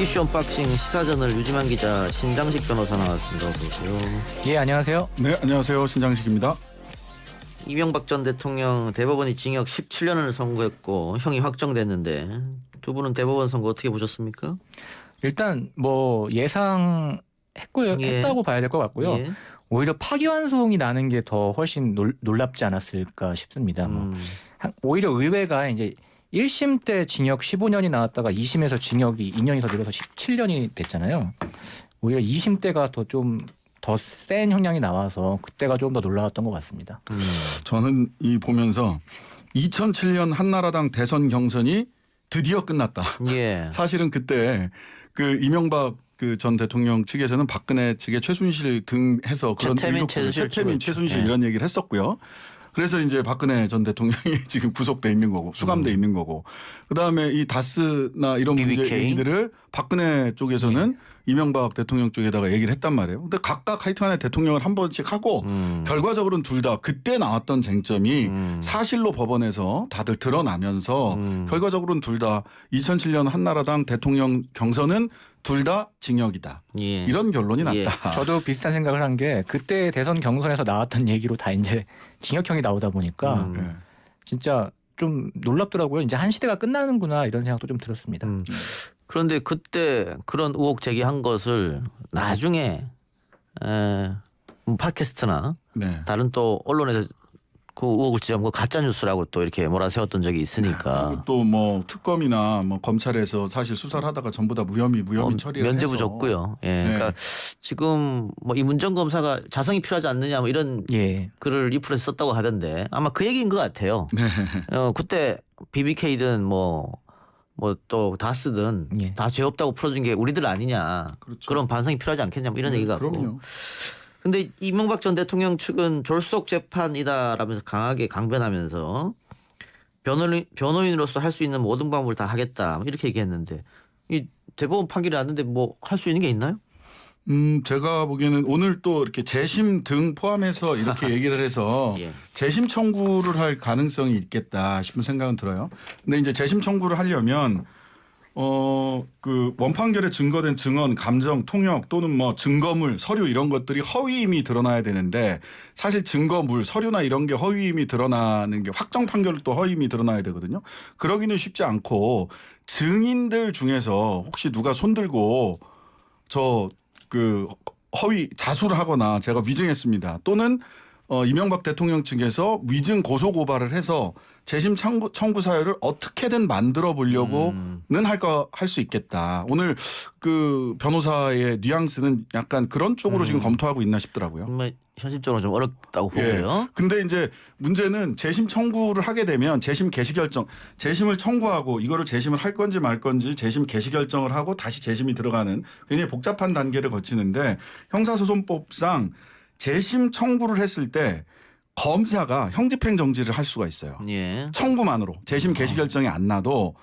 이슈 언박싱 시사전을 유지만 기자, 신장식 변호사 나왔습니다. 어서 오세요. 예, 안녕하세요. 네, 안녕하세요. 신장식입니다. 이명박 전 대통령 대법원이 징역 17년을 선고했고 형이 확정됐는데 두 분은 대법원 선고 어떻게 보셨습니까? 일단 뭐 예상했고요. 예. 했다고 봐야 될 것 같고요. 예. 오히려 파기환송이 나는 게 더 훨씬 놀랍지 않았을까 싶습니다. 오히려 의회가 이제 1심 때 징역 15년이 나왔다가 2심에서 징역이 2년이 더 늘어서 17년이 됐잖아요. 오히려 2심 때가 좀 더 센 형량이 나와서 그때가 좀 더 놀라웠던 것 같습니다. 저는 이 보면서 2007년 한나라당 대선 경선이 드디어 끝났다. 예. 사실은 그때 그 이명박 그 전 대통령 측에서는 박근혜 측에 최순실 등 해서 그런 최태민, 최태민, 최순실 예. 이런 얘기를 했었고요. 그래서 이제 박근혜 전 대통령이 지금 구속돼 있는 거고 수감돼 있는 거고 그다음에 이 다스나 이런 문제 BBK. 얘기들을 박근혜 쪽에서는 이명박 대통령 쪽에다가 얘기를 했단 말이에요. 근데 각각 하여튼간에 대통령을 한 번씩 하고 결과적으로는 둘 다 그때 나왔던 쟁점이 사실로 법원에서 다들 드러나면서 결과적으로는 둘 다 2007년 한나라당 대통령 경선은 둘 다 징역이다. 예. 이런 결론이 예. 났다. 저도 비슷한 생각을 한 게 그때 대선 경선에서 나왔던 얘기로 다 이제 징역형이 나오다 보니까 네. 진짜 좀 놀랍더라고요. 이제 한 시대가 끝나는구나 이런 생각도 좀 들었습니다. 그런데 그때 그런 의혹 제기한 것을 나중에 팟캐스트나 네. 다른 또 언론에서 그 의혹을 지적하고 가짜 뉴스라고 또 이렇게 몰아세웠던 적이 있으니까 또 뭐 특검이나 뭐 검찰에서 사실 수사를 하다가 전부 다 무혐의 처리를 면죄부 해서. 줬고요. 예. 네. 그러니까 지금 뭐 이문정 검사가 자성이 필요하지 않느냐 뭐 이런 예. 글을 리플에서 썼다고 하던데 아마 그 얘기인 것 같아요. 네. 그때 BBK든 뭐 또 다스든 예. 다 죄 없다고 풀어준 게 우리들 아니냐. 그렇죠. 그런 반성이 필요하지 않겠냐 뭐 이런 얘기 같고. 그럼요. 근데 이명박 전 대통령 측은 졸속 재판이다라면서 강하게 강변하면서 변호인으로서 할 수 있는 모든 방법을 다 하겠다 뭐 이렇게 얘기했는데 이 대법원 판결이 났는데 뭐 할 수 있는 게 있나요? 제가 보기에는 오늘 또 이렇게 재심 등 포함해서 이렇게 얘기를 해서 예. 재심 청구를 할 가능성이 있겠다 싶은 생각은 들어요. 근데 이제 재심 청구를 하려면 그 원판결에 증거된 증언, 감정, 통역 또는 뭐 증거물, 서류 이런 것들이 허위임이 드러나야 되는데 사실 증거물, 서류나 이런 게 허위임이 드러나는 게 확정 판결도 허위임이 드러나야 되거든요. 그러기는 쉽지 않고 증인들 중에서 혹시 누가 손들고 그 허위 자수를 하거나 제가 위증했습니다. 또는 이명박 대통령 측에서 위증 고소 고발을 해서 재심 청구 사유를 어떻게든 만들어 보려고는 할 수 있겠다. 오늘 그 변호사의 뉘앙스는 약간 그런 쪽으로 지금 검토하고 있나 싶더라고요. 정말 현실적으로 좀 어렵다고 보고요. 근데 이제 문제는 재심 청구를 하게 되면 재심 개시 결정, 재심을 청구하고 이거를 재심을 할 건지 말 건지 재심 개시 결정을 하고 다시 재심이 들어가는 굉장히 복잡한 단계를 거치는데 형사소송법상 재심 청구를 했을 때 검사가 형집행 정지를 할 수가 있어요. 예. 청구만으로 재심 개시 결정이 안 나도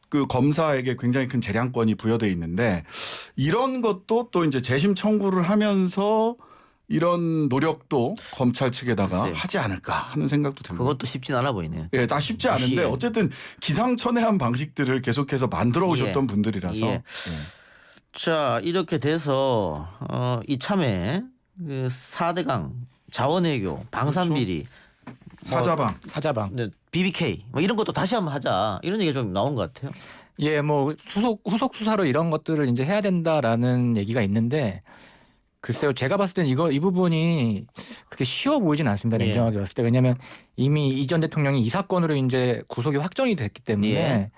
그 검사에게 굉장히 큰 재량권이 부여돼 있는데 이런 것도 또 이제 재심 청구를 하면서 이런 노력도 검찰 측에다가 글쎄요. 하지 않을까 하는 생각도 듭니다. 그것도 쉽진 않아 보이네요. 예, 다 쉽지 않은데 예. 어쨌든 기상천외한 방식들을 계속해서 만들어 오셨던 예. 분들이라서 예. 자, 이렇게 돼서 이참에 그 4대강 자원외교, 방산비리, 사자방. 사자방. BBK 뭐 이런 것도 다시 한번 하자 이런 얘기가 좀 나온 것 같아요. 예, 뭐 후속 수사로 이런 것들을 이제 해야 된다라는 얘기가 있는데 글쎄요, 제가 봤을 때는 이 부분이 그렇게 쉬워 보이진 않습니다. 예. 냉정하게 봤을 때. 왜냐하면 이미 이 전 대통령이 이 사건으로 이제 구속이 확정이 됐기 때문에 예.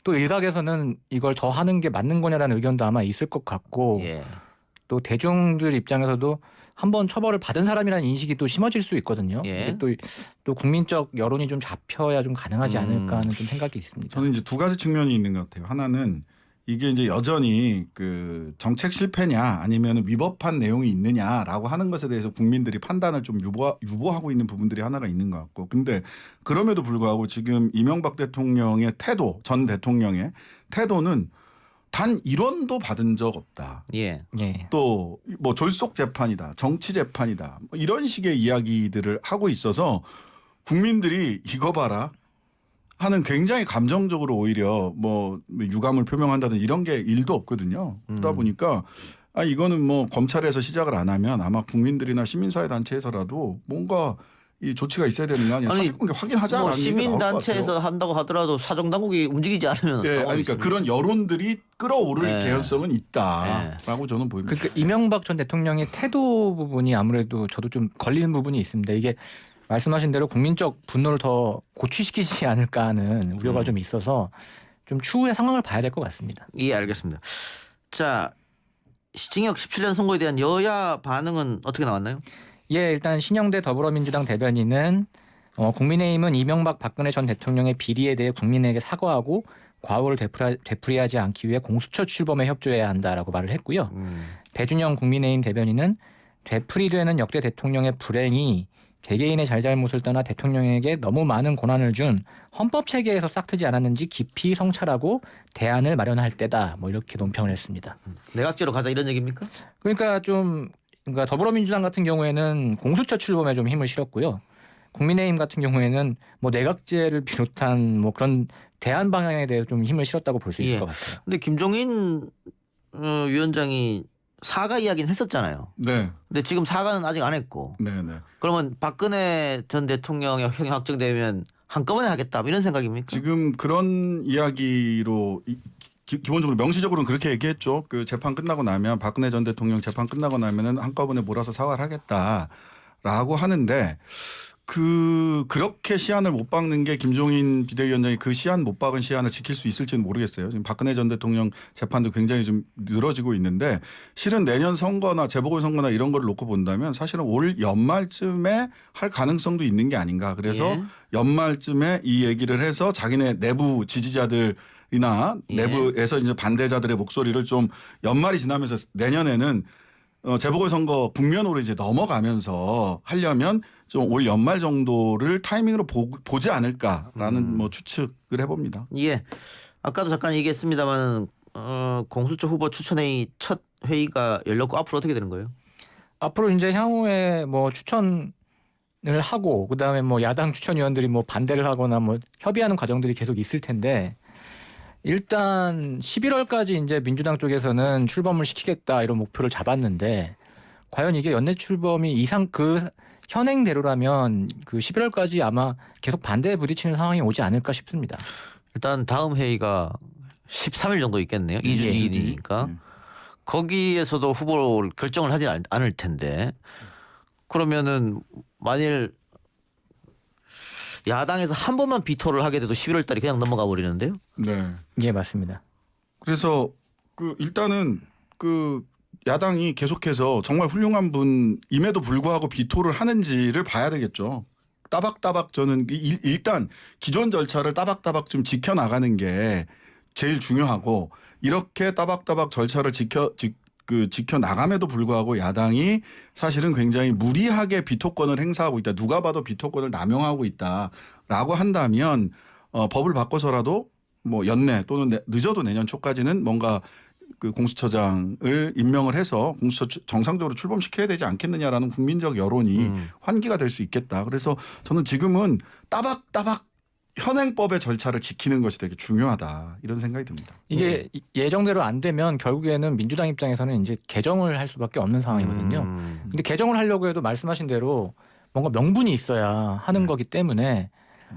또 일각에서는 이걸 더 하는 게 맞는 거냐라는 의견도 아마 있을 것 같고 예. 또 대중들 입장에서도 한번 처벌을 받은 사람이라는 인식이 또 심어질 수 있거든요. 예. 이게 또 국민적 여론이 좀 잡혀야 좀 가능하지 않을까 하는 좀 생각이 있습니다. 저는 이제 두 가지 측면이 있는 것 같아요. 하나는 이게 이제 여전히 그 정책 실패냐 아니면 위법한 내용이 있느냐라고 하는 것에 대해서 국민들이 판단을 좀 유보하고 있는 부분들이 하나가 있는 것 같고 근데 그럼에도 불구하고 지금 이명박 대통령의 태도, 전 대통령의 태도는 단 1원도 받은 적 없다. 예. 예. 또 뭐 졸속 재판이다. 정치 재판이다. 뭐 이런 식의 이야기들을 하고 있어서 국민들이 이거 봐라. 하는 굉장히 감정적으로 오히려 뭐 유감을 표명한다든지 이런 게 일도 없거든요. 그러다 보니까 이거는 뭐 검찰에서 시작을 안 하면 아마 국민들이나 시민사회 단체에서라도 뭔가 이 조치가 있어야 되는 거 아니에요? 사실관계 확인하자. 뭐 시민단체에서 한다고 하더라도 사정당국이 움직이지 않으면 그러니까 그런 여론들이 끌어오를 네. 개연성은 있다라고 저는 보입니다. 그러니까 이명박 전 대통령의 태도 부분이 아무래도 저도 좀 걸리는 부분이 있습니다. 이게 말씀하신 대로 국민적 분노를 더 고취시키지 않을까 하는 우려가 좀 있어서 좀 추후의 상황을 봐야 될 것 같습니다. 예, 알겠습니다. 자, 징역 17년 선고에 대한 여야 반응은 어떻게 나왔나요? 예, 일단 신영대 더불어민주당 대변인은 국민의힘은 이명박 박근혜 전 대통령의 비리에 대해 국민에게 사과하고 과오를 되풀이하지 않기 위해 공수처 출범에 협조해야 한다라고 말을 했고요. 배준영 국민의힘 대변인은 되풀이되는 역대 대통령의 불행이 개개인의 잘잘못을 떠나 대통령에게 너무 많은 고난을 준 헌법 체계에서 싹트지 않았는지 깊이 성찰하고 대안을 마련할 때다. 뭐 이렇게 논평을 했습니다. 내각제로 가자 이런 얘기입니까? 그러니까 더불어민주당 같은 경우에는 공수처 출범에 좀 힘을 실었고요. 국민의힘 같은 경우에는 뭐 내각제를 비롯한 뭐 그런 대안 방향에 대해 좀 힘을 실었다고 볼 수 있을 것 같아요. 근데 김종인 위원장이 사과 이야기는 했었잖아요. 네. 근데 지금 사과는 아직 안 했고. 네. 그러면 박근혜 전 대통령의 형이 확정되면 한꺼번에 하겠다 이런 생각입니까? 지금 그런 이야기로 기본적으로 명시적으로는 그렇게 얘기했죠. 그 재판 끝나고 나면 박근혜 전 대통령 재판 끝나고 나면은 한꺼번에 몰아서 사과를 하겠다라고 하는데 그렇게 시한을 못 박는 게 김종인 비대위원장이 그 시한 못 박은 시한을 지킬 수 있을지는 모르겠어요. 지금 박근혜 전 대통령 재판도 굉장히 좀 늘어지고 있는데 실은 내년 선거나 재보궐선거나 이런 걸 놓고 본다면 사실은 올 연말쯤에 할 가능성도 있는 게 아닌가. 그래서 연말쯤에 이 얘기를 해서 자기네 내부 지지자들이나 내부에서 이제 반대자들의 목소리를 좀 연말이 지나면서 내년에는 재보궐선거 국면으로 이제 넘어가면서 하려면 좀 올 연말 정도를 타이밍으로 보지 않을까라는 뭐 추측을 해봅니다. 예. 아까도 잠깐 얘기했습니다만 공수처 후보 추천회의 첫 회의가 열렸고 앞으로 어떻게 되는 거예요? 앞으로 이제 향후에 뭐 추천을 하고 그다음에 뭐 야당 추천위원들이 뭐 반대를 하거나 뭐 협의하는 과정들이 계속 있을 텐데 일단 11월까지 이제 민주당 쪽에서는 출범을 시키겠다 이런 목표를 잡았는데 과연 이게 연내 출범이 현행대로라면 그 11월까지 아마 계속 반대에 부딪히는 상황이 오지 않을까 싶습니다. 일단 다음 회의가 13일 정도 있겠네요. 2주 뒤니까. 거기에서도 후보를 결정을 하지 않을 텐데 그러면은 만일 야당에서 한 번만 비토를 하게 돼도 11월 달이 그냥 넘어가 버리는데요. 네. 예, 맞습니다. 그래서 일단은 야당이 계속해서 정말 훌륭한 분임에도 불구하고 비토를 하는지를 봐야 되겠죠. 따박따박 저는 일단 기존 절차를 따박따박 좀 지켜나가는 게 제일 중요하고 이렇게 따박따박 절차를 지켜나감에도 불구하고 야당이 사실은 굉장히 무리하게 비토권을 행사하고 있다. 누가 봐도 비토권을 남용하고 있다라고 한다면 법을 바꿔서라도 뭐 연내 또는 늦어도 내년 초까지는 뭔가 그 공수처장을 임명을 해서 공수처 정상적으로 출범시켜야 되지 않겠느냐라는 국민적 여론이 환기가 될 수 있겠다. 그래서 저는 지금은 따박따박 현행법의 절차를 지키는 것이 되게 중요하다 이런 생각이 듭니다. 이게 예정대로 안 되면 결국에는 민주당 입장에서는 이제 개정을 할 수밖에 없는 상황이거든요. 근데 개정을 하려고 해도 말씀하신 대로 뭔가 명분이 있어야 하는 거기 때문에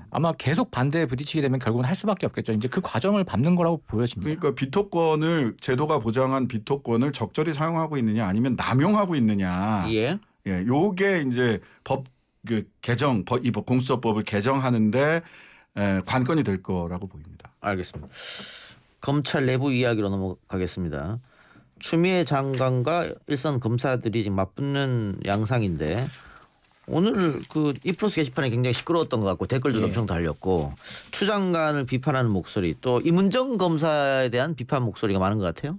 아마 계속 반대에 부딪히게 되면 결국은 할 수밖에 없겠죠. 이제 그 과정을 밟는 거라고 보여집니다. 그러니까 비토권을 제도가 보장한 비토권을 적절히 사용하고 있느냐 아니면 남용하고 있느냐. 요게 이제 이 공수처법을 개정하는데 관건이 될 거라고 보입니다. 알겠습니다. 검찰 내부 이야기로 넘어가겠습니다. 추미애 장관과 일선 검사들이 지금 맞붙는 양상인데 오늘 그 이프로스 게시판이 굉장히 시끄러웠던 것 같고 댓글도 엄청 달렸고 추 장관을 비판하는 목소리 또 이문정 검사에 대한 비판 목소리가 많은 것 같아요.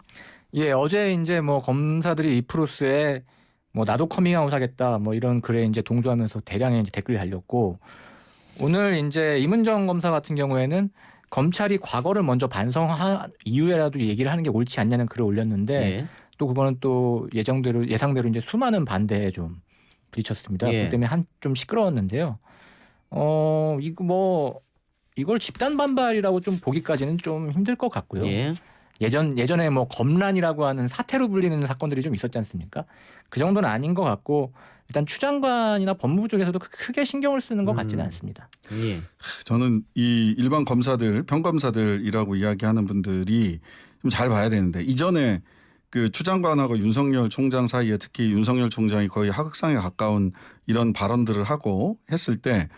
예, 어제 이제 뭐 검사들이 이프로스에 뭐 나도 커밍아웃 하겠다 뭐 이런 글에 이제 동조하면서 대량의 이제 댓글이 달렸고 오늘 이제 이문정 검사 같은 경우에는 검찰이 과거를 먼저 반성한 이후에라도 얘기를 하는 게 옳지 않냐는 글을 올렸는데 또 그거는 또 예상대로 이제 수많은 반대에 좀 부딪혔습니다. 그렇기 때문에 좀 시끄러웠는데요. 이거 뭐 이걸 집단 반발이라고 좀 보기까지는 좀 힘들 것 같고요. 예. 예전에 뭐 검란이라고 하는 사태로 불리는 사건들이 좀 있었지 않습니까? 그 정도는 아닌 것 같고 일단 추 장관이나 법무부 쪽에서도 크게 신경을 쓰는 것 같지는 않습니다. 예. 저는 이 일반 검사들, 평검사들이라고 이야기하는 분들이 좀 잘 봐야 되는데 이전에 그 추 장관하고 윤석열 총장 사이에 특히 윤석열 총장이 거의 하극상에 가까운 이런 발언들을 하고 했을 때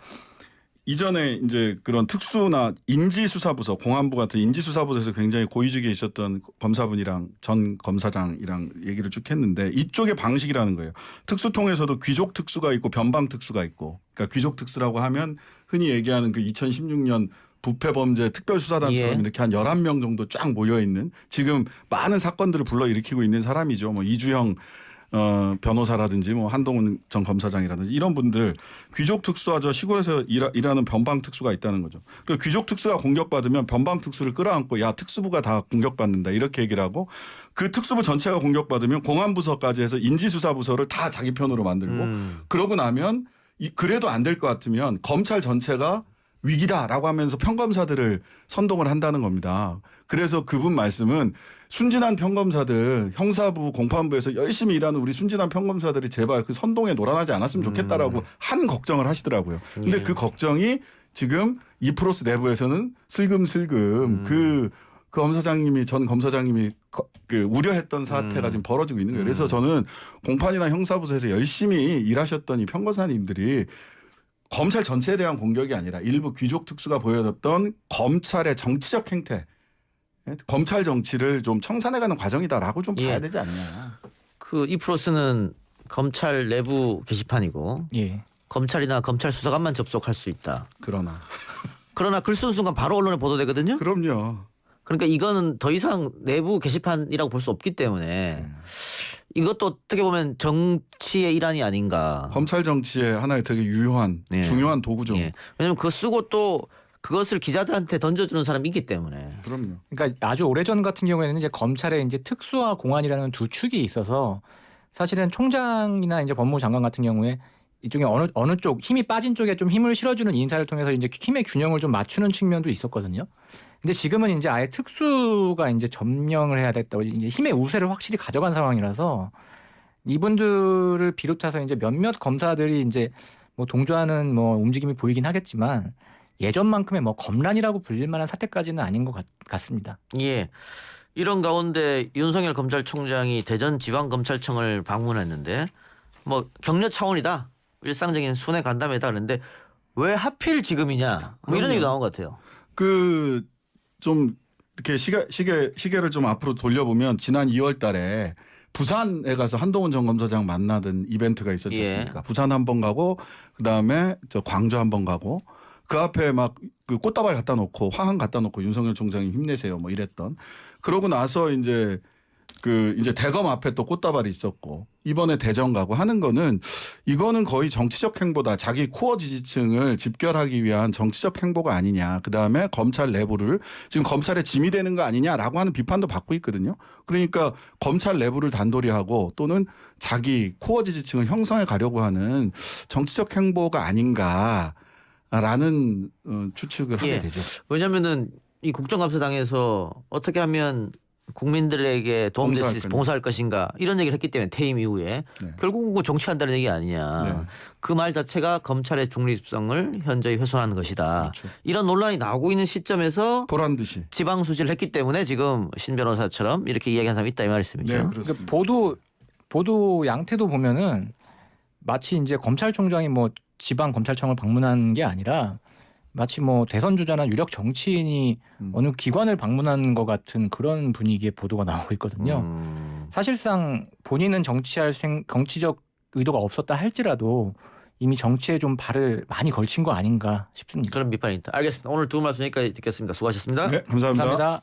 이전에 이제 그런 특수나 인지수사부서 공안부 같은 인지수사부서에서 굉장히 고위직에 있었던 검사분이랑 전 검사장이랑 얘기를 쭉 했는데 이쪽의 방식이라는 거예요. 특수통에서도 귀족 특수가 있고 변방 특수가 있고 그러니까 귀족 특수라고 하면 흔히 얘기하는 그 2016년 부패범죄 특별수사단처럼 예. 이렇게 한 11명 정도 쫙 모여있는 지금 많은 사건들을 불러일으키고 있는 사람이죠. 뭐 이주영 변호사라든지 뭐 한동훈 전 검사장이라든지 이런 분들 귀족 특수와 저 시골에서 일하는 변방 특수가 있다는 거죠. 그리고 귀족 특수가 공격받으면 변방 특수를 끌어안고 야 특수부가 다 공격받는다 이렇게 얘기를 하고 그 특수부 전체가 공격받으면 공안부서까지 해서 인지수사부서를 다 자기 편으로 만들고 그러고 나면 그래도 안 될 것 같으면 검찰 전체가 위기다라고 하면서 평검사들을 선동을 한다는 겁니다. 그래서 그분 말씀은 순진한 평검사들 형사부 공판부에서 열심히 일하는 우리 순진한 평검사들이 제발 그 선동에 놀아나지 않았으면 좋겠다라고 한 걱정을 하시더라고요. 근데 예. 그 걱정이 지금 이프로스 내부에서는 슬금슬금 그 검사장님이 전 검사장님이 그 우려했던 사태가 지금 벌어지고 있는 거예요. 그래서 저는 공판이나 형사부서에서 열심히 일하셨던 이 평검사님들이 검찰 전체에 대한 공격이 아니라 일부 귀족 특수가 보여줬던 검찰의 정치적 행태, 검찰 정치를 좀 청산해가는 과정이다라고 좀 예. 봐야 되지 않냐. 그 이프로스는 검찰 내부 게시판이고 예. 검찰이나 검찰 수사관만 접속할 수 있다. 그러나 글 쓰는 순간 바로 언론에 보도되거든요. 그럼요. 그러니까 이거는 더 이상 내부 게시판이라고 볼 수 없기 때문에 이것도 어떻게 보면 정치의 일환이 아닌가. 검찰 정치의 하나의 되게 유효한 예. 중요한 도구죠. 예. 왜냐하면 그거 쓰고 또 그것을 기자들한테 던져주는 사람이 있기 때문에. 그럼요. 그러니까 아주 오래전 같은 경우에는 이제 검찰에 이제 특수와 공안이라는 두 축이 있어서 사실은 총장이나 이제 법무부 장관 같은 경우에 이쪽에 어느 쪽 힘이 빠진 쪽에 좀 힘을 실어주는 인사를 통해서 이제 힘의 균형을 좀 맞추는 측면도 있었거든요. 근데 지금은 이제 아예 특수가 이제 점령을 해야 됐다고 이제 힘의 우세를 확실히 가져간 상황이라서 이분들을 비롯해서 이제 몇몇 검사들이 이제 뭐 동조하는 뭐 움직임이 보이긴 하겠지만 예전만큼의 뭐 검란이라고 불릴 만한 사태까지는 아닌 것 같습니다. 예. 이런 가운데 윤석열 검찰총장이 대전지방검찰청을 방문했는데 뭐 격려 차원이다. 일상적인 순회 간담회다 그랬는데 왜 하필 지금이냐. 뭐 이런 그럼요. 얘기도 나온 것 같아요. 그 좀 이렇게 시계를 좀 앞으로 돌려보면 지난 2월 달에 부산에 가서 한동훈 전 검사장 만나던 이벤트가 있었지 않습니까? 예. 부산 한 번 가고 그다음에 저 광주 한 번 가고 그 앞에 막 그 꽃다발 갖다 놓고 화환 갖다 놓고 윤석열 총장이 힘내세요 뭐 이랬던. 그러고 나서 이제 대검 앞에 또 꽃다발이 있었고 이번에 대전 가고 하는 거는 이거는 거의 정치적 행보다. 자기 코어 지지층을 집결하기 위한 정치적 행보가 아니냐. 그다음에 검찰 내부를 지금 검찰에 짐이 되는 거 아니냐라고 하는 비판도 받고 있거든요. 그러니까 검찰 내부를 단돌이 하고 또는 자기 코어 지지층을 형성해 가려고 하는 정치적 행보가 아닌가라는 추측을 하게 예. 되죠. 왜냐면은 이 국정감사장에서 어떻게 하면 국민들에게 도움될 수 있어 봉사할 것인가 이런 얘기를 했기 때문에 퇴임 이후에 네. 결국은 그 정치한다는 얘기 아니냐. 네. 그 말 자체가 검찰의 중립성을 현저히 훼손하는 것이다. 그렇죠. 이런 논란이 나오고 있는 시점에서 보란 듯이. 지방 수지를 했기 때문에 지금 신 변호사처럼 이렇게 이야기한 사람이 있다 이 말씀이죠. 네, 그러니까 그렇습니다. 보도 양태도 보면은 마치 이제 검찰총장이 뭐 지방 검찰청을 방문한 게 아니라 마치 뭐 대선 주자나 유력 정치인이 어느 기관을 방문한 것 같은 그런 분위기의 보도가 나오고 있거든요. 사실상 본인은 정치적 의도가 없었다 할지라도 이미 정치에 좀 발을 많이 걸친 거 아닌가 싶습니다. 그런 비판이 있다. 알겠습니다. 오늘 두 분 말씀 여기까지 듣겠습니다. 수고하셨습니다. 네, 감사합니다. 감사합니다.